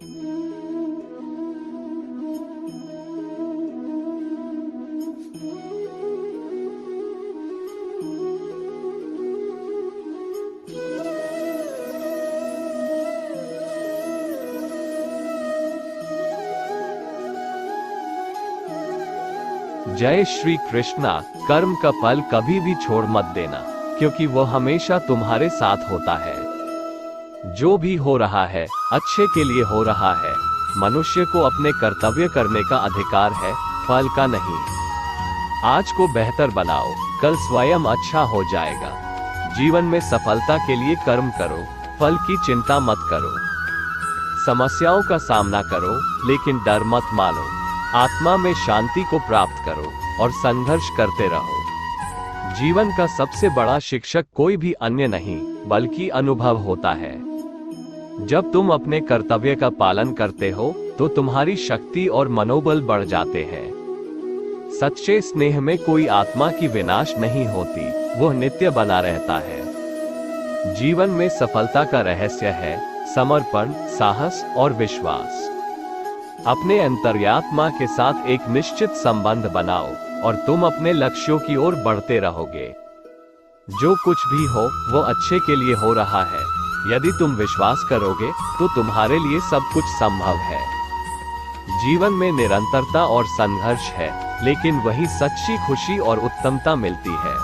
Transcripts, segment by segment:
जय श्री कृष्णा। कर्म का फल कभी भी छोड़ मत देना, क्योंकि वो हमेशा तुम्हारे साथ होता है। जो भी हो रहा है अच्छे के लिए हो रहा है। मनुष्य को अपने कर्तव्य करने का अधिकार है, फल का नहीं। आज को बेहतर बनाओ, कल स्वयं अच्छा हो जाएगा। जीवन में सफलता के लिए कर्म करो, फल की चिंता मत करो। समस्याओं का सामना करो, लेकिन डर मत मानो। आत्मा में शांति को प्राप्त करो और संघर्ष करते रहो। जीवन का सबसे बड़ा शिक्षक कोई भी अन्य नहीं, बल्कि अनुभव होता है। जब तुम अपने कर्तव्य का पालन करते हो, तो तुम्हारी शक्ति और मनोबल बढ़ जाते हैं। सच्चे स्नेह में कोई आत्मा की विनाश नहीं होती, वह नित्य बना रहता है। जीवन में सफलता का रहस्य है समर्पण, साहस और विश्वास। अपने अंतर्यात्मा के साथ एक निश्चित संबंध बनाओ और तुम अपने लक्ष्यों की ओर बढ़ते रहोगे। जो कुछ भी हो वो अच्छे के लिए हो रहा है। यदि तुम विश्वास करोगे तो तुम्हारे लिए सब कुछ संभव है। जीवन में निरंतरता और संघर्ष है, लेकिन वही सच्ची खुशी और उत्तमता मिलती है।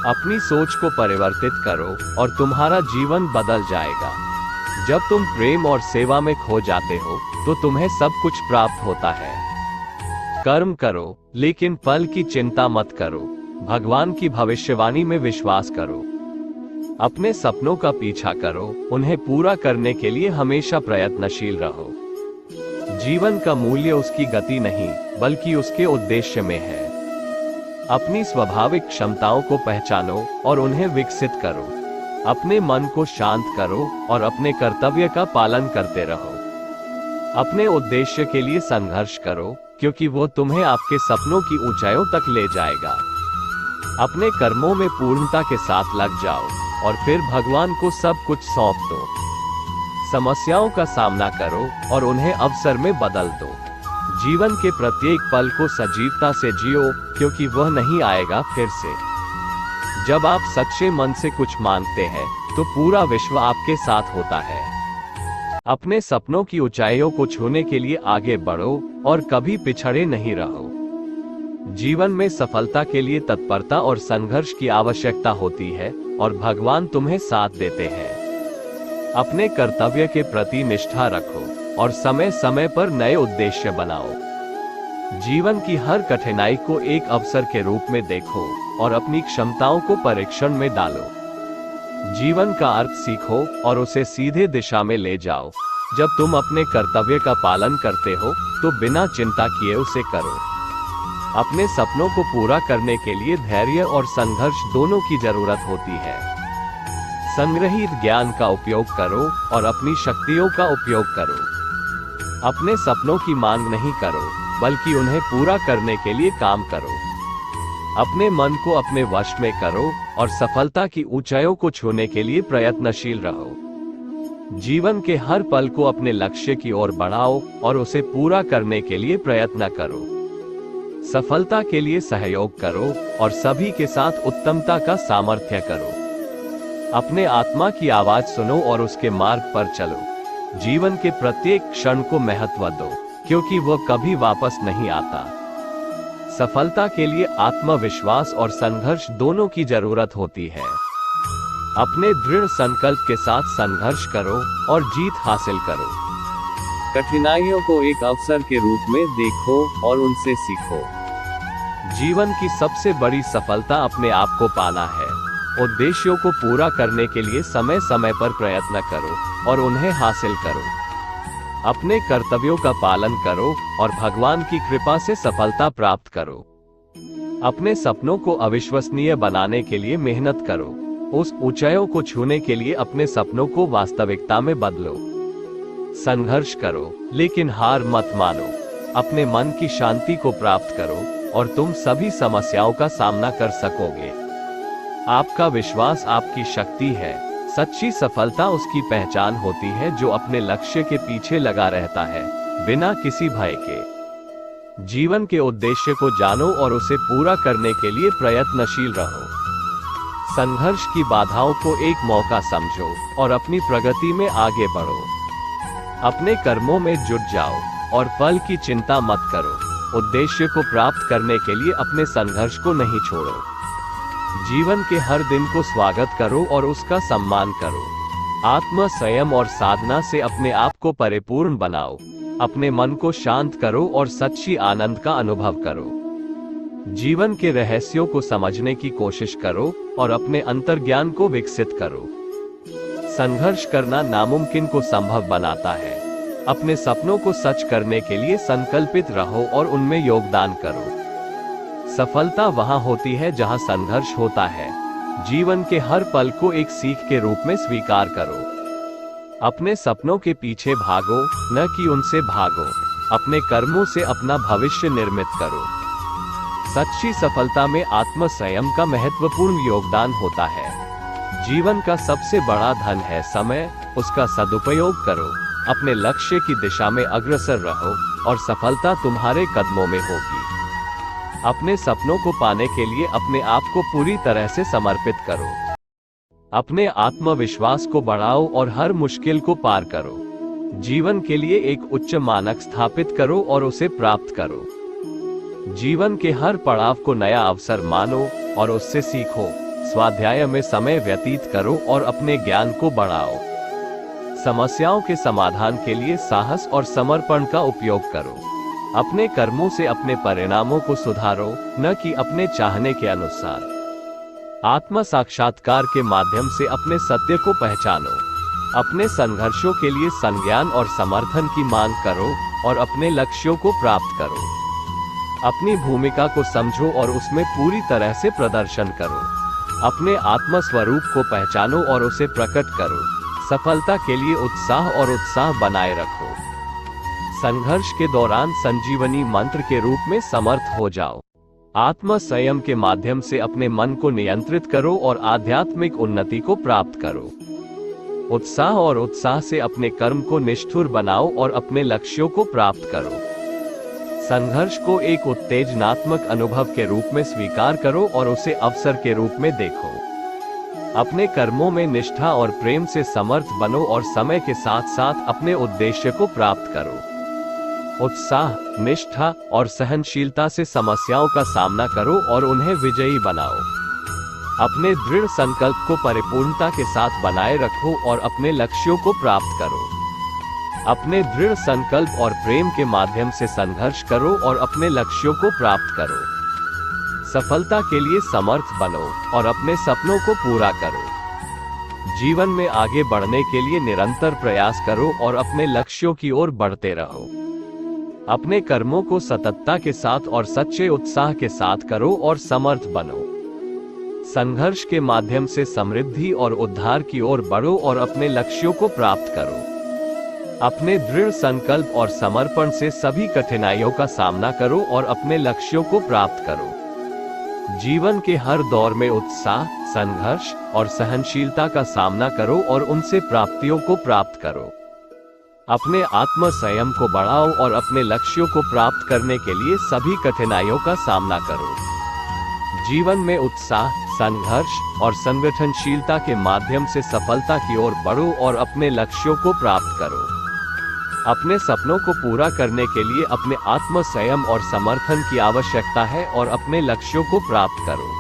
अपनी सोच को परिवर्तित करो और तुम्हारा जीवन बदल जाएगा। जब तुम प्रेम और सेवा में खो जाते हो, तो तुम्हें सब कुछ प्राप्त होता है। कर्म करो, लेकिन फल की चिंता मत करो। भगवान की भविष्यवाणी में विश्वास करो। अपने सपनों का पीछा करो, उन्हें पूरा करने के लिए हमेशा प्रयत्नशील रहो। जीवन का मूल्य उसकी गति नहीं, बल्कि उसके उद्देश्य में है। अपनी स्वाभाविक क्षमताओं को पहचानो और उन्हें विकसित करो। अपने मन को शांत करो और अपने कर्तव्य का पालन करते रहो। अपने उद्देश्य के लिए संघर्ष करो, क्योंकि वो तुम्हें आपके सपनों की ऊंचाइयों तक ले जाएगा। अपने कर्मों में पूर्णता के साथ लग जाओ और फिर भगवान को सब कुछ सौंप दो। समस्याओं का सामना करो और उन्हें अवसर में बदल दो। जीवन के प्रत्येक पल को सजीवता से जियो, क्योंकि वह नहीं आएगा फिर से। जब आप सच्चे मन से कुछ मांगते हैं, तो पूरा विश्व आपके साथ होता है। अपने सपनों की ऊंचाइयों को छूने के लिए आगे बढ़ो और कभी पिछड़े नहीं रहो। जीवन में सफलता के लिए तत्परता और संघर्ष की आवश्यकता होती है, और भगवान तुम्हें साथ देते हैं। अपने कर्तव्य के प्रति निष्ठा रखो और समय समय पर नए उद्देश्य बनाओ। जीवन की हर कठिनाई को एक अवसर के रूप में देखो और अपनी क्षमताओं को परीक्षण में डालो। जीवन का अर्थ सीखो और उसे सीधे दिशा में ले जाओ। जब तुम अपने कर्तव्य का पालन करते हो, तो बिना चिंता किए उसे करो। अपने सपनों को पूरा करने के लिए धैर्य और संघर्ष दोनों की जरूरत होती है। संग्रहित ज्ञान का उपयोग करो और अपनी शक्तियों का उपयोग करो। अपने सपनों की मांग नहीं करो, बल्कि उन्हें पूरा करने के लिए काम करो। अपने मन को अपने वश में करो और सफलता की ऊंचाइयों को छूने के लिए प्रयत्नशील रहो। जीवन के हर पल को अपने लक्ष्य की ओर बढ़ाओ और उसे पूरा करने के लिए प्रयत्न करो। सफलता के लिए सहयोग करो और सभी के साथ उत्तमता का सामर्थ्य करो। अपने आत्मा की आवाज सुनो और उसके मार्ग पर चलो। जीवन के प्रत्येक क्षण को महत्व दो, क्योंकि वह कभी वापस नहीं आता। सफलता के लिए आत्मविश्वास और संघर्ष दोनों की जरूरत होती है। अपने दृढ़ संकल्प के साथ संघर्ष करो और जीत हासिल करो। कठिनाइयों को एक अवसर के रूप में देखो और उनसे सीखो। जीवन की सबसे बड़ी सफलता अपने आप को पाना है। उद्देश्यों को पूरा करने के लिए समय समय पर प्रयत्न करो और उन्हें हासिल करो। अपने कर्तव्यों का पालन करो और भगवान की कृपा से सफलता प्राप्त करो। अपने सपनों को अविश्वसनीय बनाने के लिए मेहनत करो। उस ऊंचाइयों को छूने के लिए अपने सपनों को वास्तविकता में बदलो। संघर्ष करो, लेकिन हार मत मानो। अपने मन की शांति को प्राप्त करो और तुम सभी समस्याओं का सामना कर सकोगे। आपका विश्वास आपकी शक्ति है। सच्ची सफलता उसकी पहचान होती है जो अपने लक्ष्य के पीछे लगा रहता है, बिना किसी भय के। जीवन के उद्देश्य को जानो और उसे पूरा करने के लिए प्रयत्नशील रहो। संघर्ष की बाधाओं को एक मौका समझो और अपनी प्रगति में आगे बढ़ो। अपने कर्मों में जुट जाओ और फल की चिंता मत करो। उद्देश्य को प्राप्त करने के लिए अपने संघर्ष को नहीं छोड़ो। जीवन के हर दिन को स्वागत करो और उसका सम्मान करो। आत्म संयम और साधना से अपने आप को परिपूर्ण बनाओ। अपने मन को शांत करो और सच्ची आनंद का अनुभव करो। जीवन के रहस्यों को समझने की कोशिश करो और अपने अंतर्ज्ञान को विकसित करो। संघर्ष करना नामुमकिन को संभव बनाता है। अपने सपनों को सच करने के लिए संकल्पित रहो और उनमें योगदान करो। सफलता वहां होती है जहां संघर्ष होता है। जीवन के हर पल को एक सीख के रूप में स्वीकार करो। अपने सपनों के पीछे भागो, न कि उनसे भागो। अपने कर्मों से अपना भविष्य निर्मित करो। सच्ची सफलता में आत्म संयम का महत्वपूर्ण योगदान होता है। जीवन का सबसे बड़ा धन है समय, उसका सदुपयोग करो। अपने लक्ष्य की दिशा में अग्रसर रहो और सफलता तुम्हारे कदमों में होगी। अपने सपनों को पाने के लिए अपने आप को पूरी तरह से समर्पित करो। अपने आत्मविश्वास को बढ़ाओ और हर मुश्किल को पार करो। जीवन के लिए एक उच्च मानक स्थापित करो और उसे प्राप्त करो। जीवन के हर पड़ाव को नया अवसर मानो और उससे सीखो। स्वाध्याय में समय व्यतीत करो और अपने ज्ञान को बढ़ाओ। समस्याओं के समाधान के लिए साहस और समर्पण का उपयोग करो। अपने कर्मों से अपने परिणामों को सुधारो, न कि अपने चाहने के अनुसार। आत्म साक्षात्कार के माध्यम से अपने सत्य को पहचानो। अपने संघर्षों के लिए संज्ञान और समर्थन की मांग करो और अपने लक्ष्यों को प्राप्त करो। अपनी भूमिका को समझो और उसमें पूरी तरह से प्रदर्शन करो। अपने आत्म स्वरूप को पहचानो और उसे प्रकट करो। सफलता के लिए उत्साह बनाए रखो। संघर्ष के दौरान संजीवनी मंत्र के रूप में समर्थ हो जाओ। आत्म संयम के माध्यम से अपने मन को नियंत्रित करो और आध्यात्मिक उन्नति को प्राप्त करो। उत्साह से अपने कर्म को निष्ठुर बनाओ और अपने लक्ष्यों को प्राप्त करो। संघर्ष को एक उत्तेजनात्मक अनुभव के रूप में स्वीकार करो और उसे अवसर के रूप में देखो। अपने कर्मों में निष्ठा और प्रेम से समर्थ बनो और समय के साथ साथ अपने उद्देश्य को प्राप्त करो। उत्साह, निष्ठा और सहनशीलता से समस्याओं का सामना करो और उन्हें विजयी बनाओ। अपने दृढ़ संकल्प को परिपूर्णता के साथ बनाए रखो और अपने लक्ष्यों को प्राप्त करो। अपने दृढ़ संकल्प और प्रेम के माध्यम से संघर्ष करो और अपने लक्ष्यों को प्राप्त करो। सफलता के लिए समर्थ बनो और अपने सपनों को पूरा करो। जीवन में आगे बढ़ने के लिए निरंतर प्रयास करो और अपने लक्ष्यों की ओर बढ़ते रहो। अपने कर्मों को सततता के साथ और सच्चे उत्साह के साथ करो और समर्थ बनो। संघर्ष के माध्यम से समृद्धि और उद्धार की ओर बढ़ो और अपने लक्ष्यों को प्राप्त करो। अपने दृढ़ संकल्प और समर्पण से सभी कठिनाइयों का सामना करो और अपने लक्ष्यों को प्राप्त करो। जीवन के हर दौर में उत्साह, संघर्ष और सहनशीलता का सामना करो और उनसे प्राप्तियों को प्राप्त करो। अपने आत्म संयम को बढ़ाओ और अपने लक्ष्यों को प्राप्त करने के लिए सभी कठिनाइयों का सामना करो। जीवन में उत्साह, संघर्ष और संगठनशीलता के माध्यम से सफलता की ओर बढ़ो और अपने लक्ष्यों को प्राप्त करो। अपने सपनों को पूरा करने के लिए अपने आत्म संयम और समर्थन की आवश्यकता है और अपने लक्ष्यों को प्राप्त करो।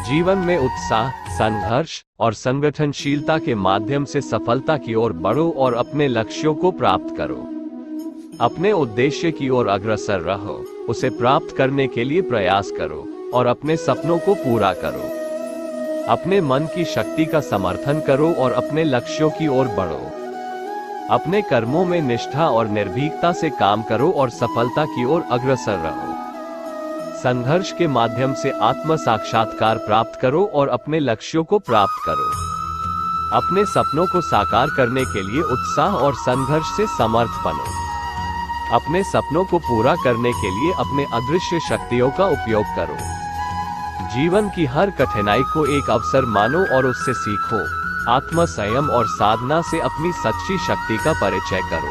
जीवन में उत्साह, संघर्ष और संगठनशीलता के माध्यम से सफलता की ओर बढ़ो और अपने लक्ष्यों को प्राप्त करो। अपने उद्देश्य की ओर अग्रसर रहो, उसे प्राप्त करने के लिए प्रयास करो और अपने सपनों को पूरा करो। अपने मन की शक्ति का समर्थन करो और अपने लक्ष्यों की ओर बढ़ो। अपने कर्मों में निष्ठा और निर्भीकता से काम करो और सफलता की ओर अग्रसर रहो। संघर्ष के माध्यम से आत्म साक्षात्कार प्राप्त करो और अपने लक्ष्यों को प्राप्त करो। अपने सपनों को साकार करने के लिए उत्साह और संघर्ष से समर्थ बनो। अपने सपनों को पूरा करने के लिए अपने अदृश्य शक्तियों का उपयोग करो। जीवन की हर कठिनाई को एक अवसर मानो और उससे सीखो। आत्म संयम और साधना से अपनी सच्ची शक्ति का परिचय करो।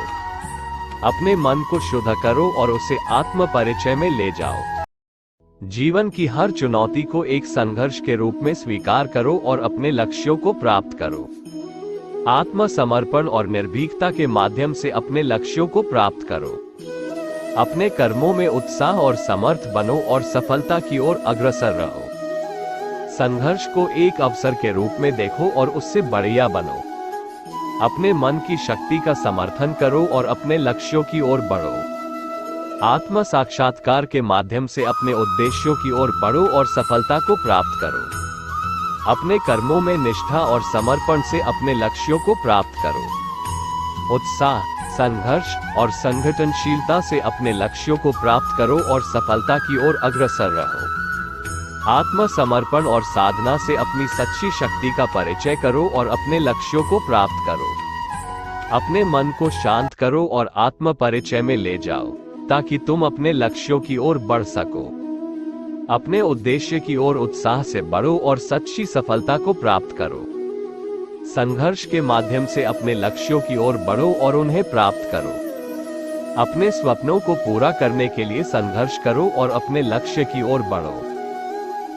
अपने मन को शुद्ध करो और उसे आत्म परिचय में ले जाओ। जीवन की हर चुनौती को एक संघर्ष के रूप में स्वीकार करो और अपने लक्ष्यों को प्राप्त करो। आत्मसमर्पण और निर्भीकता के माध्यम से अपने लक्ष्यों को प्राप्त करो। अपने कर्मों में उत्साह और समर्थ बनो और सफलता की ओर अग्रसर रहो। संघर्ष को एक अवसर के रूप में देखो और उससे बढ़िया बनो। अपने मन की शक्ति का समर्थन करो और अपने लक्ष्यों की ओर बढ़ो। आत्म साक्षात्कार के माध्यम से अपने उद्देश्यों की ओर बढ़ो और सफलता को प्राप्त करो। अपने कर्मों में निष्ठा और समर्पण से अपने लक्ष्यों को प्राप्त करो। उत्साह, संघर्ष और संगठनशीलता से अपने लक्ष्यों को प्राप्त करो और सफलता की ओर अग्रसर रहो। आत्मसमर्पण और साधना से अपनी सच्ची शक्ति का परिचय करो और अपने लक्ष्यों को प्राप्त करो। अपने मन को शांत करो और आत्म परिचय में ले जाओ ताकि तुम अपने लक्ष्यों की ओर बढ़ सको। अपने उद्देश्य की ओर उत्साह से बढ़ो और सच्ची सफलता को प्राप्त करो। संघर्ष के माध्यम से अपने लक्ष्यों की ओर बढ़ो और उन्हें प्राप्त करो। अपने स्वप्नों को पूरा करने के लिए संघर्ष करो और अपने लक्ष्य की ओर बढ़ो।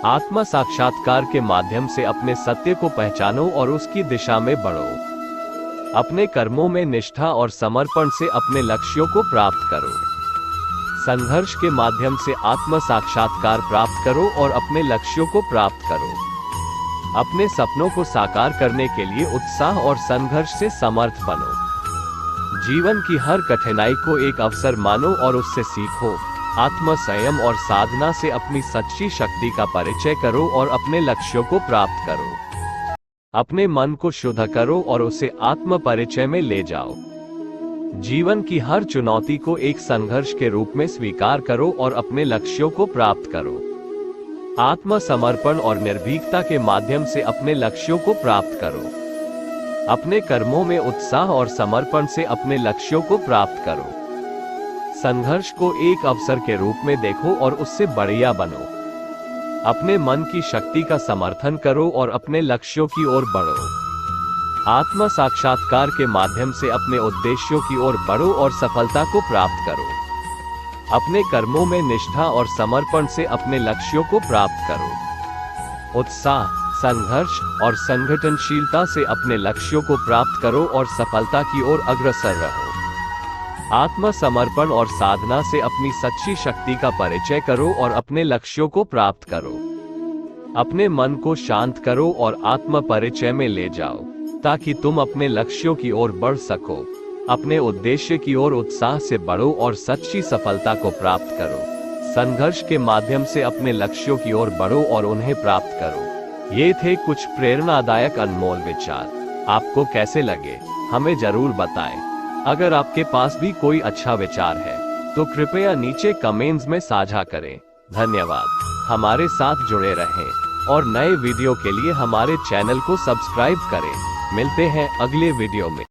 आत्म साक्षात्कार के माध्यम से अपने सत्य को पहचानो और उसकी दिशा में बढ़ो। अपने कर्मों में निष्ठा और समर्पण से अपने लक्ष्यों को प्राप्त करो। संघर्ष के माध्यम से आत्म साक्षात्कार प्राप्त करो और अपने लक्ष्यों को प्राप्त करो। अपने सपनों को साकार करने के लिए उत्साह और संघर्ष से समर्थ बनो। जीवन की हर कठिनाई को एक अवसर मानो और उससे सीखो। आत्म संयम और साधना से अपनी सच्ची शक्ति का परिचय करो और अपने लक्ष्यों को प्राप्त करो। अपने मन को शुद्ध करो और उसे आत्म परिचय में ले जाओ। जीवन की हर चुनौती को एक संघर्ष के रूप में स्वीकार करो और अपने लक्ष्यों को प्राप्त करो। आत्मसमर्पण और निर्भीकता के माध्यम से अपने लक्ष्यों को प्राप्त करो। अपने कर्मों में उत्साह और समर्पण से अपने लक्ष्यों को प्राप्त करो। संघर्ष को एक अवसर के रूप में देखो और उससे बढ़िया बनो। अपने मन की शक्ति का समर्थन करो और अपने लक्ष्यों की ओर बढ़ो। आत्म साक्षात्कार के माध्यम से अपने उद्देश्यों की ओर बढ़ो और सफलता को प्राप्त करो। अपने कर्मों में निष्ठा और समर्पण से अपने लक्ष्यों को प्राप्त करो। उत्साह, संघर्ष और संगठनशीलता से अपने लक्ष्यों को प्राप्त करो और सफलता की ओर अग्रसर रहो। आत्मसमर्पण और साधना से अपनी सच्ची शक्ति का परिचय करो और अपने लक्ष्यों को प्राप्त करो। अपने मन को शांत करो और आत्म परिचय में ले जाओ ताकि तुम अपने लक्ष्यों की ओर बढ़ सको। अपने उद्देश्य की ओर उत्साह से बढ़ो और सच्ची सफलता को प्राप्त करो। संघर्ष के माध्यम से अपने लक्ष्यों की ओर बढ़ो और उन्हें प्राप्त करो। ये थे कुछ प्रेरणादायक अनमोल विचार। आपको कैसे लगे हमें जरूर बताएं। अगर आपके पास भी कोई अच्छा विचार है तो कृपया नीचे कमेंट्स में साझा करें। धन्यवाद। हमारे साथ जुड़े रहें और नए वीडियो के लिए हमारे चैनल को सब्सक्राइब करें। मिलते हैं अगले वीडियो में।